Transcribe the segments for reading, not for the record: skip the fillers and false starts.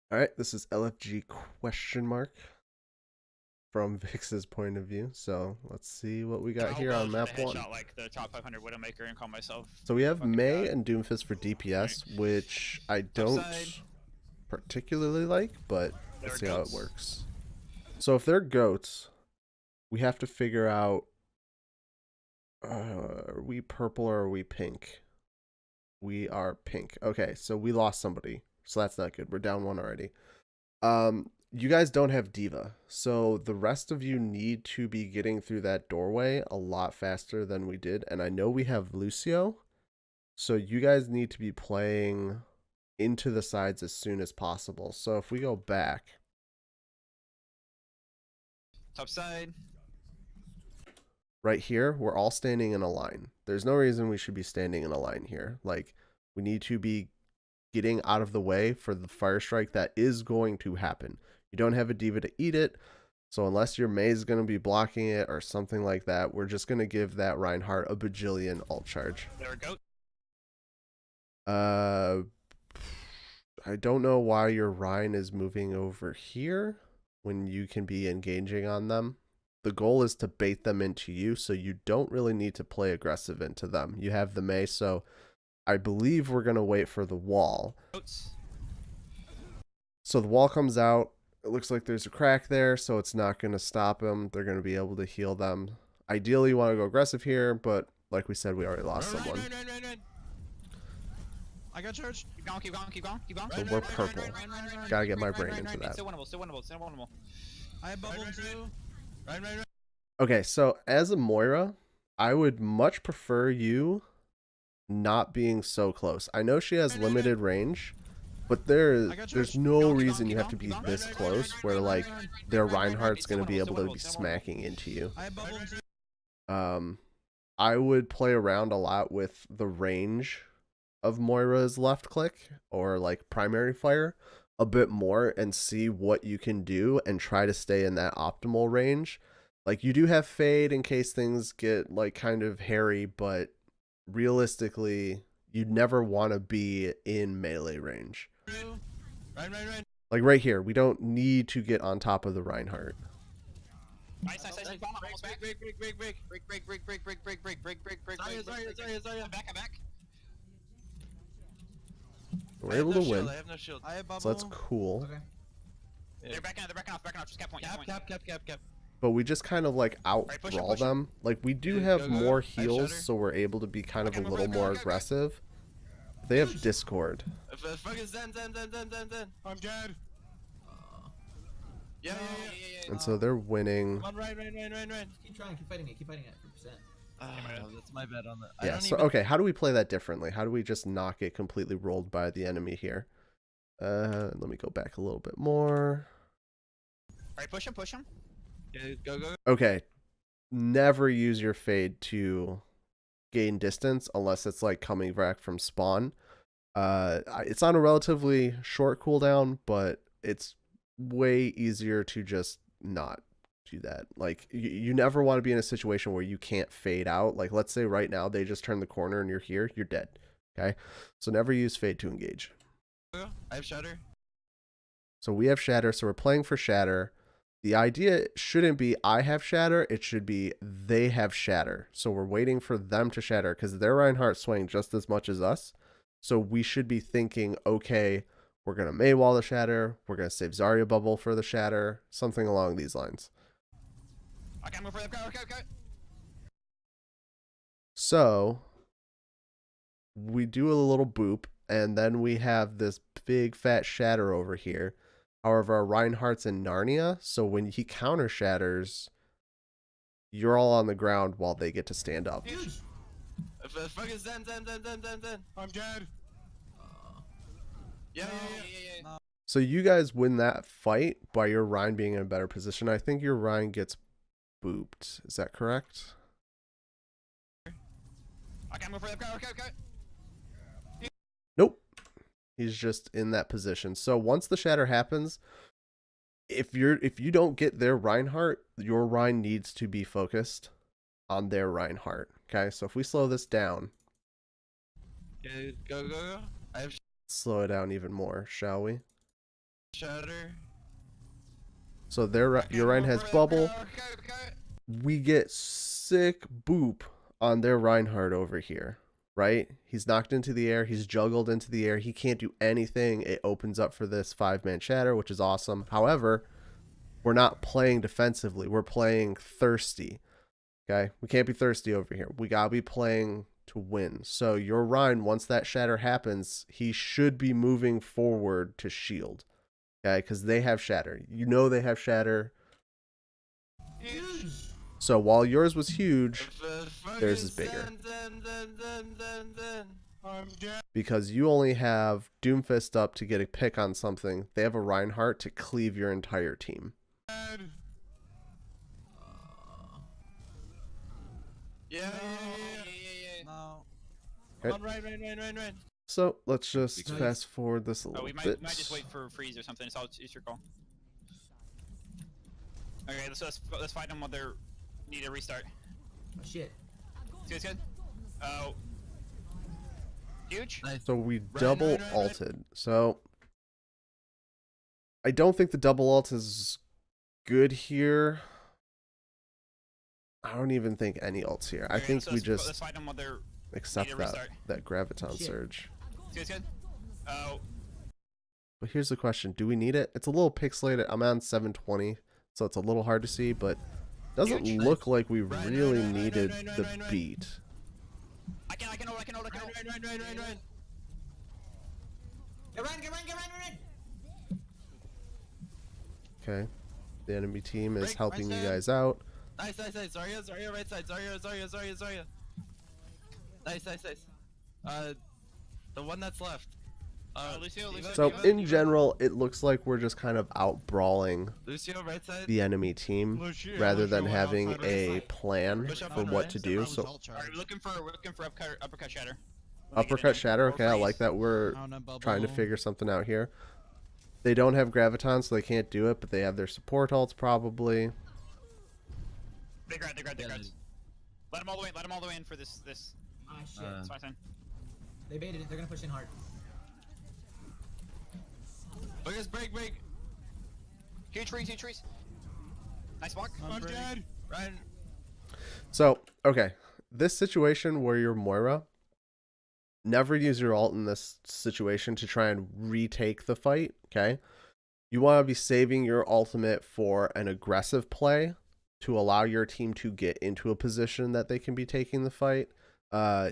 All right, this is LFG question mark from Vix's point of view. So let's see what we got here on map one. Like the top 500 Widowmaker and call myself. So we have May and Doomfist for DPS, which I don't particularly like, but let's see how it works. So if they're goats, we have to figure out, are we purple or are we pink? We are pink. Okay, so we lost somebody, so that's not good. We're down one already. You guys don't have Diva, so the rest of you need to be getting through that doorway a lot faster than we did. And I know we have Lucio, so you guys need to be playing into the sides as soon as possible. So if we go back, top side, right here, we're all standing in a line. There's no reason we should be standing in a line here. Like, we need to be getting out of the way for the fire strike that is going to happen. You don't have a Diva to eat it, so unless your May is going to be blocking it or something like that, we're just going to give that Reinhardt a bajillion ult charge. There we go. I don't know why your Rhine is moving over here when you can be engaging on them. The goal is to bait them into you, so you don't really need to play aggressive into them. You have the May, so I believe we're going to wait for the wall. So the wall comes out. It looks like there's a crack there, so it's not going to stop them. They're going to be able to heal them. Ideally, you want to go aggressive here, but like we said, we already lost someone. I got charged. Keep going, keep going, keep going, keep going. So we're purple. Gotta get my brain into that. Still winnable, still winnable, still winnable. I have bubble too. Right. Okay, so as a Moira, I would much prefer you not being so close. I know she has limited range, but there's no reason you have to be this close where like their Reinhardt's going to be able to be smacking into you. I would play around a lot with the range of Moira's left click or like primary fire a bit more and see what you can do and try to stay in that optimal range. Like, you do have fade in case things get like kind of hairy, but realistically you'd never want to be in melee range. Right. Like right here, we don't need to get on top of the Reinhardt. Nice. Break. Back. We're able to win. I have no shield. So that's cool. Okay. They're backing off. Just cap point. Cap. But we just kind of like out-brawl them. Like, we do have more heals, so we're able to be kind of a little more aggressive. They have Discord. Zen. I'm dead. Yeah. And so they're winning. Run. Keep fighting it 3%. That's my bet on that. Yeah, so okay, how do we play that differently? How do we just not get completely rolled by the enemy here? Let me go back a little bit more. Alright, push him. Yeah, go. Okay, never use your fade to gain distance unless it's like coming back from spawn. It's on a relatively short cooldown, but it's way easier to just not do that. Like, you never want to be in a situation where you can't fade out. Like, let's say right now they just turn the corner and you're here, you're dead. Okay, so never use fade to engage. I have shatter. So we have shatter, so we're playing for shatter. The idea shouldn't be I have shatter, it should be they have shatter. So we're waiting for them to shatter because their Reinhardt swaying just as much as us. So we should be thinking, okay, we're going to May wall the shatter, we're going to save Zarya bubble for the shatter, something along these lines. Okay, move for the okay. So we do a little boop, and then we have this big fat shatter over here. However, our Reinhardt's in Narnia, so when he counter shatters, you're all on the ground while they get to stand up. Zen. I'm dead. Yeah. So you guys win that fight by your Rhine being in a better position. I think your Rhine gets booped. Is that correct? Okay, move for the okay. Nope. He's just in that position. So once the shatter happens, if you don't get their Reinhardt, your Rhine needs to be focused on their Reinhardt. Okay, so if we slow this down, Yeah, go. slow it down even more, shall we? Shatter. So your Rhine has bubble. We get sick boop on their Reinhardt over here, right? He's knocked into the air. He's juggled into the air. He can't do anything. It opens up for this 5-man shatter, which is awesome. However, we're not playing defensively. We're playing thirsty. Okay? We can't be thirsty over here. We got to be playing to win. So your Rhine, once that shatter happens, he should be moving forward to shield. Okay? Because they have shatter. You know they have shatter. So while yours was huge, theirs is bigger. Because you only have Doomfist up to get a pick on something. They have a Reinhardt to cleave your entire team. Yeah. No. Come on, Ryan. So let's just fast forward this a little We might bit. just wait for freeze or something. It's your call. Okay, let's fight them while they need a restart. Oh, shit. It's good. Oh. Huge. So we double ulted. So I don't think the double ult is good here. I don't even think any ults here. I think we just let's fight them while they accept that graviton Shit. surge. It's good. Oh. But here's the question: do we need it? It's a little pixelated. I'm on 720, so it's a little hard to see, but it doesn't look like we really needed the beat. I can hold. Run. Get Ryan. Okay, the enemy team is Break, helping you right guys out. Nice. Zarya, right side. Zarya. Nice. The one that's left. Lucio. So in general, it looks like we're just kind of out brawling Lucio, right side. the enemy team rather than having a plan for what to do. So Alright, we're looking for uppercut shatter. uppercut shatter. Okay, I like that. We're trying to figure something out here. They don't have graviton, so they can't do it, but they have their support ults probably. They grab. Let them all the way in for this. Ah, shit. It's fine. They baited it. They're gonna push in hard. Look at this break. Huge trees. Nice block. I'm dead. Ryan. So, okay. This situation where you're Moira, never use your ult in this situation to try and retake the fight, okay? You want to be saving your ultimate for an aggressive play to allow your team to get into a position that they can be taking the fight.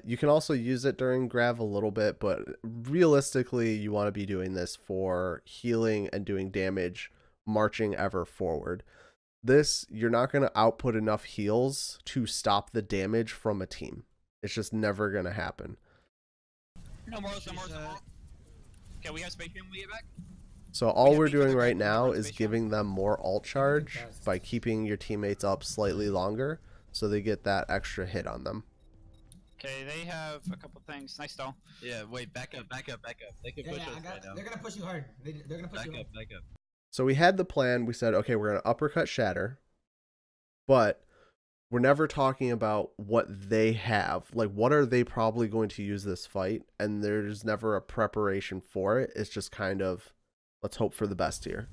You can also use it during grav a little bit, but realistically, you want to be doing this for healing and doing damage, marching ever forward. This, you're not going to output enough heals to stop the damage from a team. It's just never going to happen. No more. Okay, we have space when we get back. So all we're doing right now is giving them more ult charge by keeping your teammates up slightly longer so they get that extra hit on them. Okay, they have a couple things. Nice stall. Yeah, wait, back up. They can push us right now. They're gonna push you hard. They're gonna push you hard. Back up. So we had the plan. We said, okay, we're going to uppercut shatter, but we're never talking about what they have. Like, what are they probably going to use this fight? And there's never a preparation for it. It's just kind of, let's hope for the best here.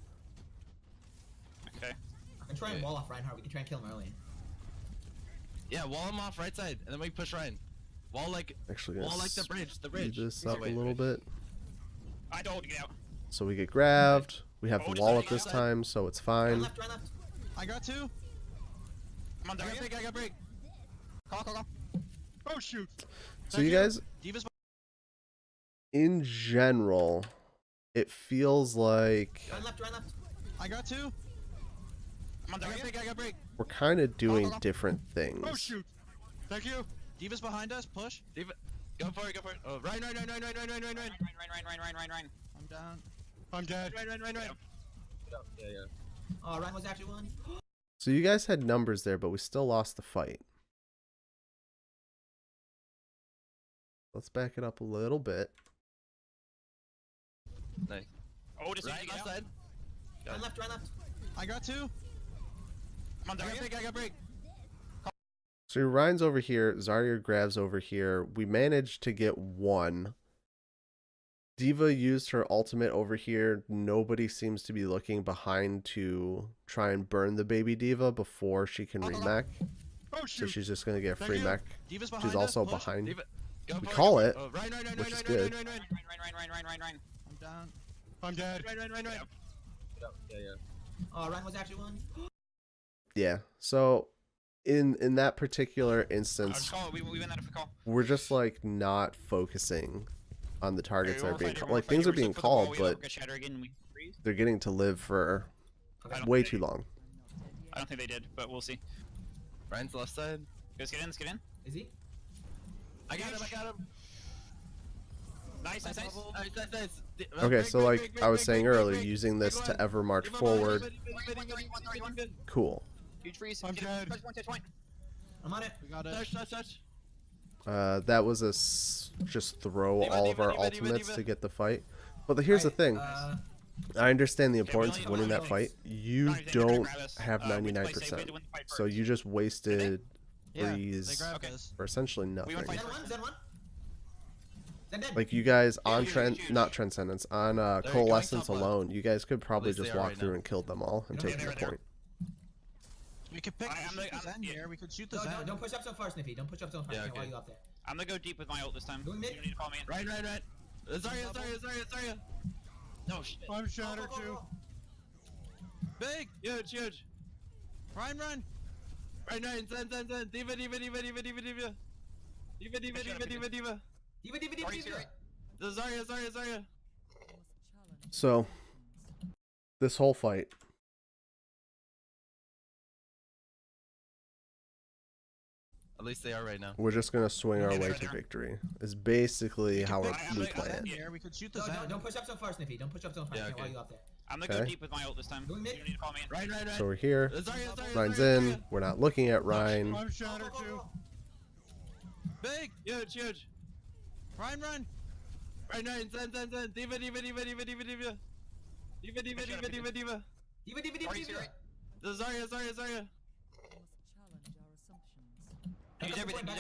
Okay. I can try and wall off Reinhardt. We can try and kill him early. Yeah, wall him off right side, and then we push Ryan. Wall like the bridge. Speed this up a little bit. I don't get out. So we get grabbed. We have the wall up this time, so it's fine. Run left. I got two. I'm on there. I got break. Call. Oh shoot. So you guys, Diva's in general, it feels like Run left. I got two. I'm on there. I got break. we're kind of doing different Oh things. shoot. Thank you. Diva's behind us. Push. Diva. Go for it. Oh, Ryan. Run. I'm down. I'm dead. Ryan. Yeah. Oh, Ryan was actually one. So you guys had numbers there, but we still lost the fight. Let's back it up a little bit. Nice. Oh, just Ryan left side. Run left. I got two. I'm on there. I got break. So your Ryan's over here, Zarya grabs over here. We managed to get one. D.Va used her ultimate over here. Nobody seems to be looking behind to try and burn the baby D.Va before she can remech. Oh, So she's just going to get free mech. D.Va's behind She's us, also push. behind. D.Va. Go We for call go for it, Oh, Ryan, which is good. Ryan. I'm down. I'm dead. Ryan. Yeah. Oh, Ryan was actually one. Yeah. So in that particular instance, We win that if we call. we're just like not focusing on the targets that are being Fighting, like things are being called, but again, they're getting to live for Okay. way too long. I don't think they did, but we'll see. Ryan's left side. Let's get in. Is he? I got him. Nice. Nice. Okay, so like I was saying earlier, using this to ever march forward, cool. Huge freeze. I'm dead. Touch point. I'm on it. We got it. Touch. That was just throw D.Va, all of our D.Va, ultimates D.Va. to get the fight. But here's the thing. I understand the importance of winning that fight. You don't have 99%. So you just wasted freeze for essentially nothing. Zen one. Zen dead. Like you guys on not Transcendence, on Coalescence top left. alone, you guys could probably least they just are walk right through now. and kill them all and take your point. We could pick the Zen here. We could shoot the Zen. Don't push up so far, Sniffy. Don't push up so far. Yeah, I can't okay. wall you up there. I'm gonna go deep with my ult this time. Doing You mid? don't need to call me in. Right. Zarya. No shit. I'm shattered too. Big. Huge. Ryan. Zen. D.Va. D.Va. The Zarya. So this whole fight, At least they are right now. we're just gonna swing our way to victory. Is basically how we play it. Here, we could shoot the Zen. Don't push up so far, Sniffy. Don't push up so far. Yeah, I can't okay. wall you up there. I'm gonna go Okay. deep with my ult this time. Doing You mid? don't need to call me in. Right. So we're here. Zarya. Ryan's in. We're not looking at Ryan. I'm shattered too. Big. Huge. Ryan. Zen. D.Va. D.Va. The Zarya.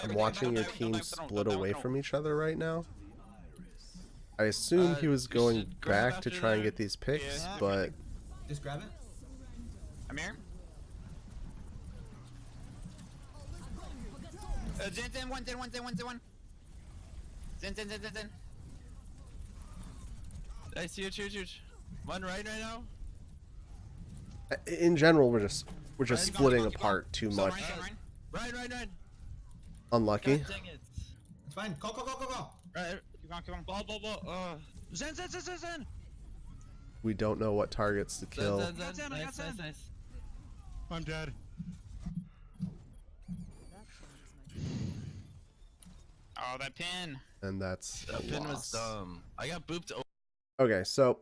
I'm watching your team split away from each other right now. I assume he was we going should grab back to after try and there. get these picks, Yeah. but Just grab it. I'm here. Zen one. Zen. I see huge. One right now. in general we're just Keep splitting going. apart too So, much. Ryan. Right. Unlucky. God dang it. It's fine. Go. Right. Keep on. Ball. Zen. We don't know what targets to kill. Zen. Nice. I'm dead. Oh, that pin. And that's a That pin was loss. dumb. I got booped. Okay, so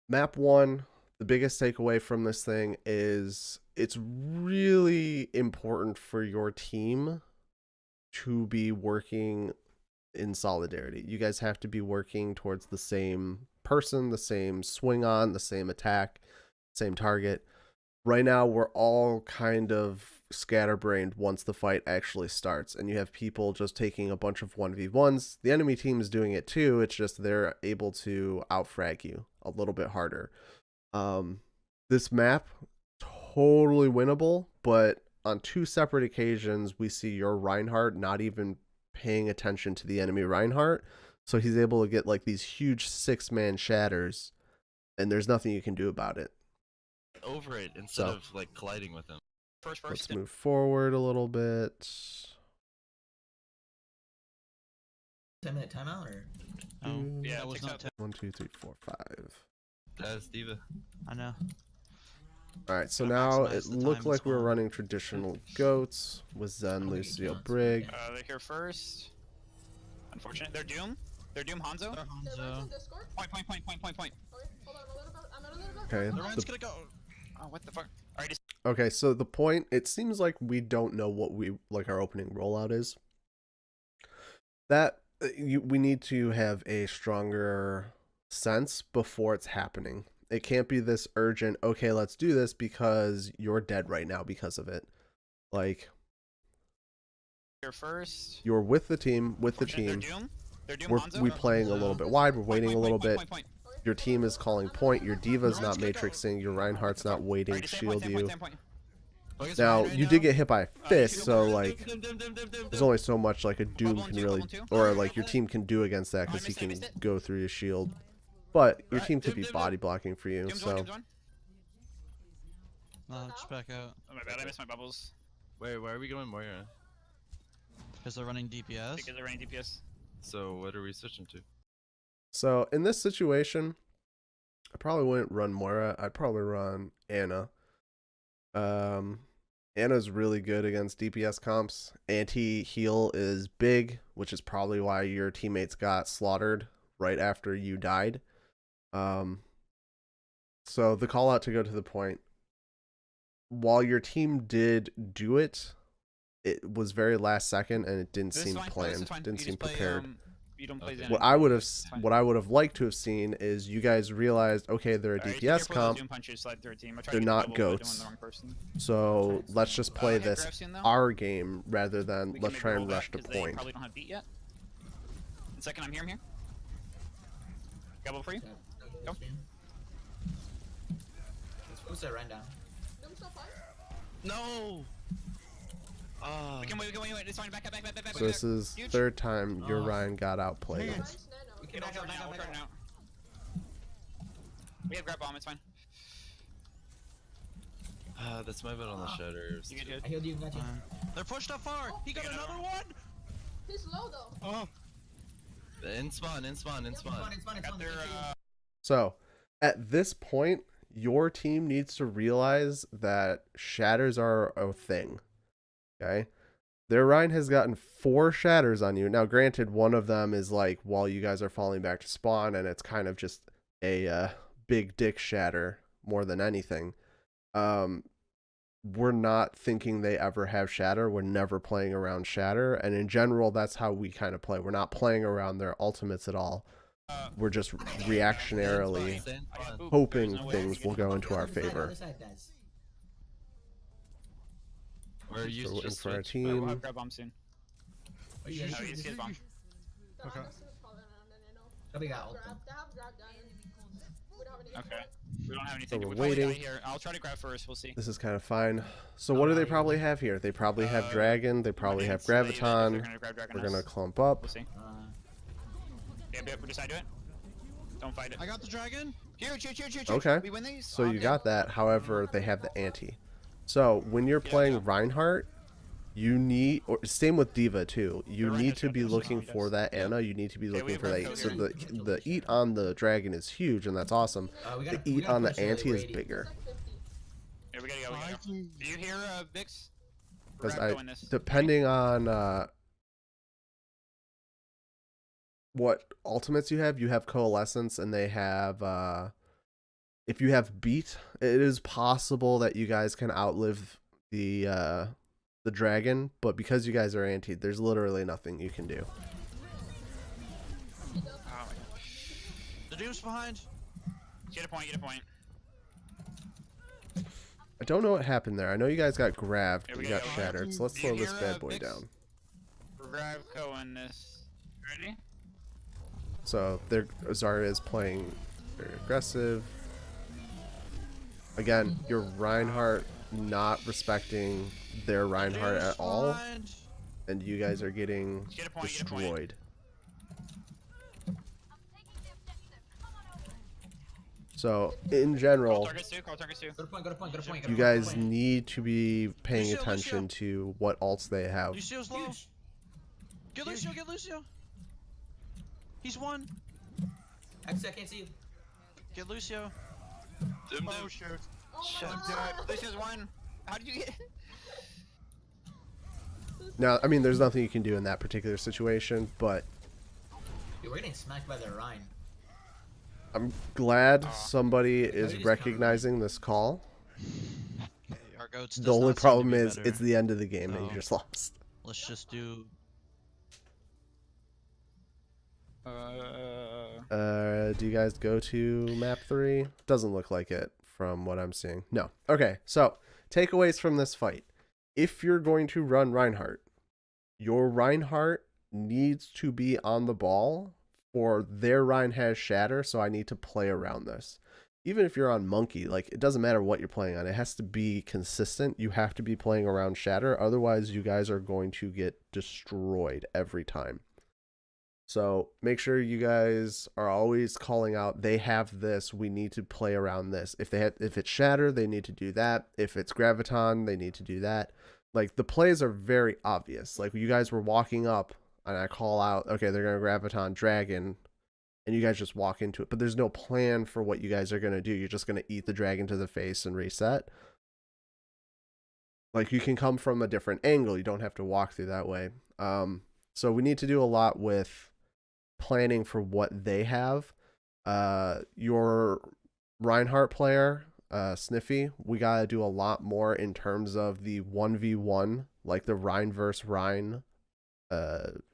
map 1, the biggest takeaway from this thing is it's really important for your team to be working in solidarity. You guys have to be working towards the same person, the same swing on, the same attack, same target. Right now, we're all kind of scatterbrained once the fight actually starts, and you have people just taking a bunch of 1v1s. The enemy team is doing it too, it's just they're able to outfrag you a little bit harder. This map, totally winnable, but on 2 separate occasions, we see your Reinhardt not even paying attention to the enemy Reinhardt, so he's able to get like these huge 6-man shatters, and there's nothing you can do about it. Over it instead So. of like colliding with him. First. Let's move forward a little bit. 10-minute timeout or? Yeah, that was not 10. 1, 2, 3, 4, 5. That's D.Va. I know. All right, so Gotta now maximize it the looked time like it's we were on. running traditional goats with Zen, Okay, Lucio, goats. Brig. They're here first. Unfortunate. They're Doom. They're Doom Hanzo. Hanzo. Point. Okay, Ryan's gonna go. Oh, what the fuck? Alright, okay. So the point, it seems like we don't know what we like our opening rollout is. That we need to have a stronger sense before it's happening. It can't be this urgent. Okay, let's do this because you're dead right now because of it. Like here first. you're with the team, They're Doom. They're doing we're Hanzo. we playing a little bit wide. We're waiting a little bit. Point. Your team is calling point. Your Diva's not matrixing. Your Reinhardt's not waiting to shield you. Now, you did get hit by a fist, so like, there's only so much like a Doom can really, or like your team can do against that because he can go through your shield. But your team could be body blocking for you, so. No, just back out. Oh my bad, I missed my bubbles. Wait, why are we going Moira? Because they're running DPS. Because they're running DPS. So what are we switching to? So in this situation, I probably wouldn't run Moira. I'd probably run Ana. Ana's really good against DPS comps. Anti-heal is big, which is probably why your teammates got slaughtered right after you died. So the call out to go to the point, while your team did do it, it was very last second and it didn't seem planned, didn't seem prepared. You don't play What I would have liked to have seen is you guys realized, okay, they're a DPS comp, they're not goats, so let's just play this our game rather than let's try and rush to point. Probably don't have beat yet. In second, I'm here. Gobble for you. Go. Who's that run down? No. We can wait. It's fine. Back up. So this is third time your Ryan got outplayed. We can all turn out. We have grab bomb. It's fine. That's my bet on the shutters. You good? I healed you, got you. They're pushed up far. He got another one. He's low though. Oh. In spawn. It's fine. Got their So at this point, your team needs to realize that shatters are a thing. Okay, their Ryan has gotten 4 shatters on you. Now, granted, one of them is like while you guys are falling back to spawn, and it's kind of just a big dick shatter more than anything. We're not thinking they ever have shatter. We're never playing around shatter, and in general, that's how we kind of play. We're not playing around their ultimates at all. We're just reactionarily hoping things will go into our favor. Where you So we're in just for our switch. we'll team. have grab bomb soon. Oh, you guys He's his bomb. Okay. Probably got ult. Okay. We don't have anything. So we're We'll probably die waiting. here. I'll try to grab first. We'll see. This is kind of fine. So what do they probably have here? They probably have Dragon. They probably have Graviton. We're gonna clump up. We'll see. Yeah, we decide to do it. Don't fight it. I got the dragon. Huge. Okay. We win these. So you got that. However, they have the anti. So when you're playing Reinhardt, you need, or same with Diva too. You need to be looking for that Ana. You need to be looking for that. So the eat on the dragon is huge, and that's awesome. The eat on the anti is bigger. Yeah, we gotta go. Do you hear Vix? Because depending on what ultimates you have Coalescence, and they have if you have beat, it is possible that you guys can outlive the dragon, but because you guys are anti, there's literally nothing you can do. Oh my gosh. The Doom's behind. Get a point. I don't know what happened there. I know you guys got grabbed, Here but we you got go. shattered, so let's Do you slow this hear, bad boy Vix? down. Grab Co in this. Ready? So there, Zarya is playing very aggressive. Again, your Reinhardt not respecting their Reinhardt at all, and you guys are getting Get a point. destroyed. So in general, Call targets too. Go to point. you guys need to be paying attention to what ults they have. Lucio's low. Get Lucio. He's one. Actually, I can't see you. Get Lucio. Oh, shoot. This is one. How did you get? Now, I mean, there's nothing you can do in that particular situation, but Dude, we're getting smacked by the Rhine. I'm glad somebody is recognizing this call. Our goats. The only problem is it's the end of the game and you just lost. Let's just do. Do you guys go to map 3? Doesn't look like it from what I'm seeing. No. Okay, so takeaways from this fight. If you're going to run Reinhardt, your Reinhardt needs to be on the ball for their Rhine has shatter, so I need to play around this. Even if you're on Monkey, like, it doesn't matter what you're playing on. It has to be consistent. You have to be playing around shatter. Otherwise, you guys are going to get destroyed every time. So make sure you guys are always calling out, they have this, we need to play around this. If it's shatter, they need to do that. If it's graviton, they need to do that. Like, the plays are very obvious. Like, you guys were walking up and I call out, okay, they're going to graviton dragon, and you guys just walk into it. But there's no plan for what you guys are going to do. You're just going to eat the dragon to the face and reset. Like, you can come from a different angle. You don't have to walk through that way. So we need to do a lot with planning for what they have. Your Reinhardt player, Sniffy, we got to do a lot more in terms of the 1v1, like the Rhine versus Rhine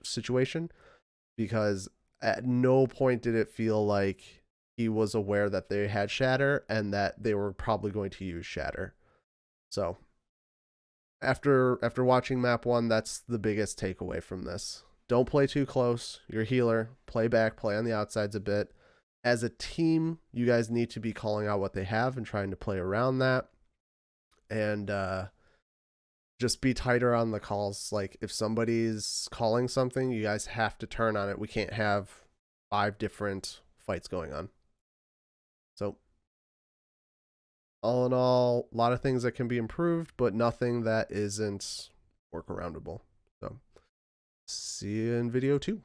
situation, because at no point did it feel like he was aware that they had shatter and that they were probably going to use shatter. So after watching map 1, that's the biggest takeaway from this. Don't play too close. You're a healer. Play back, play on the outsides a bit. As a team, you guys need to be calling out what they have and trying to play around that. And just be tighter on the calls. Like, if somebody's calling something, you guys have to turn on it. We can't have 5 different fights going on. So, all in all, a lot of things that can be improved, but nothing that isn't workaroundable. So, see you in video 2.